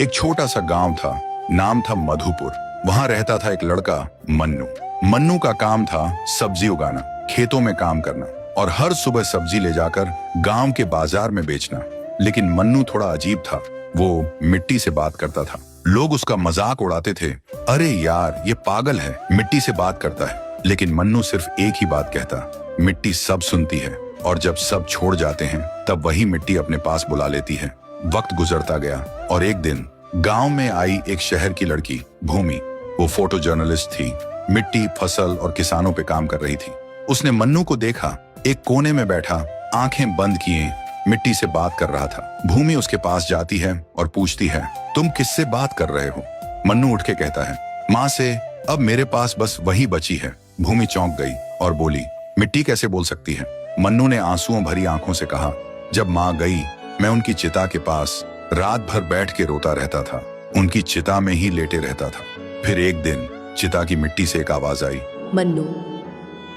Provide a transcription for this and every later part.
एक छोटा सा गांव था, नाम था मधुपुर। वहां रहता था एक लड़का मन्नू। मन्नू का काम था सब्जी उगाना, खेतों में काम करना और हर सुबह सब्जी ले जाकर गांव के बाजार में बेचना। लेकिन मन्नू थोड़ा अजीब था। वो मिट्टी से बात करता था। लोग उसका मजाक उड़ाते थे, अरे यार ये पागल है, मिट्टी से बात करता है। लेकिन मन्नू सिर्फ एक ही बात कहता, मिट्टी सब सुनती है और जब सब छोड़ जाते हैं तब वही मिट्टी अपने पास बुला लेती है। वक्त गुजरता गया और एक दिन गांव में आई एक शहर की लड़की भूमि। वो फोटो जर्नलिस्ट थी, मिट्टी, फसल और किसानों पे काम कर रही थी। उसने मन्नू को देखा, एक कोने में बैठा, आंखें बंद किए मिट्टी से बात कर रहा था। भूमि उसके पास जाती है और पूछती है, तुम किससे बात कर रहे हो? मन्नू उठ के कहता है, माँ से। अब मेरे पास बस वही बची है। भूमि चौंक गई और बोली, मिट्टी कैसे बोल सकती है? मन्नू ने आंसुओं भरी आंखों से कहा, जब माँ गई मैं उनकी चिता के पास रात भर बैठ के रोता रहता था, उनकी चिता में ही लेटे रहता था। फिर एक दिन चिता की मिट्टी से एक आवाज आई, मन्नू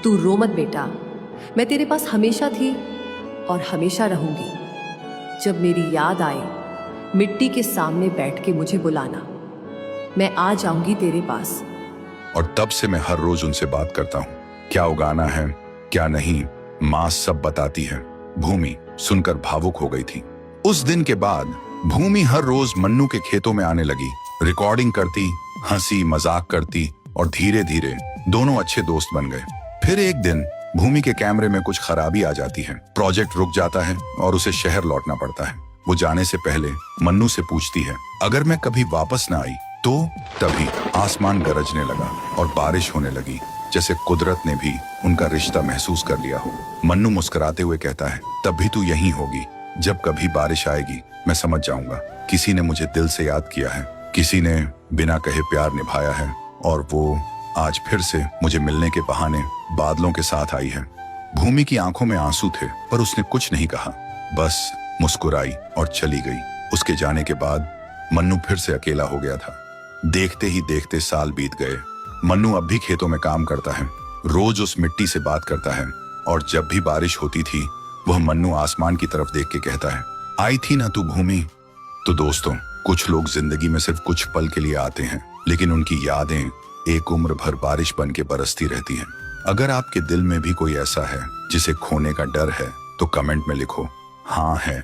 तू रो मत बेटा, मैं तेरे पास हमेशा थी और हमेशा रहूंगी। जब मेरी याद आए मिट्टी के सामने बैठ के मुझे बुलाना, मैं आ जाऊंगी तेरे पास। और तब से मैं हर रोज उनसे बात करता हूँ, क्या उगाना है क्या नहीं, माँ सब बताती है। भूमि सुनकर भावुक हो गई थी। उस दिन के बाद भूमि हर रोज मन्नू के खेतों में आने लगी, रिकॉर्डिंग करती, हंसी मजाक करती और धीरे धीरे दोनों अच्छे दोस्त बन गए। फिर एक दिन भूमि के कैमरे में कुछ खराबी आ जाती है, प्रोजेक्ट रुक जाता है और उसे शहर लौटना पड़ता है। वो जाने से पहले मन्नू से पूछती है, अगर मैं कभी वापस ना आई तो? तभी आसमान गरजने लगा और बारिश होने लगी, जैसे कुदरत ने भी उनका रिश्ता महसूस कर लिया हो। मन्नू मुस्कुराते हुए कहता है, तब भी तू यहीं होगी। जब कभी बारिश आएगी मैं समझ जाऊंगा, किसी ने मुझे दिल से याद किया है, किसी ने बिना कहे प्यार निभाया है और वो आज फिर से मुझे मिलने के बहाने बादलों के साथ आई है। भूमि की आंखों में आंसू थे पर उसने कुछ नहीं कहा, बस मुस्कुराई और चली गई। उसके जाने के बाद मन्नू फिर से अकेला हो गया था। देखते ही देखते साल बीत गए। मन्नू अब भी खेतों में काम करता है, रोज उस मिट्टी से बात करता है और जब भी बारिश होती थी वह मन्नू आसमान की तरफ देख के कहता है, आई थी ना तू भूमि। तो दोस्तों, कुछ लोग जिंदगी में सिर्फ कुछ पल के लिए आते हैं, लेकिन उनकी यादें एक उम्र भर बारिश बन के बरसती रहती हैं। अगर आपके दिल में भी कोई ऐसा है जिसे खोने का डर है तो कमेंट में लिखो, हाँ है।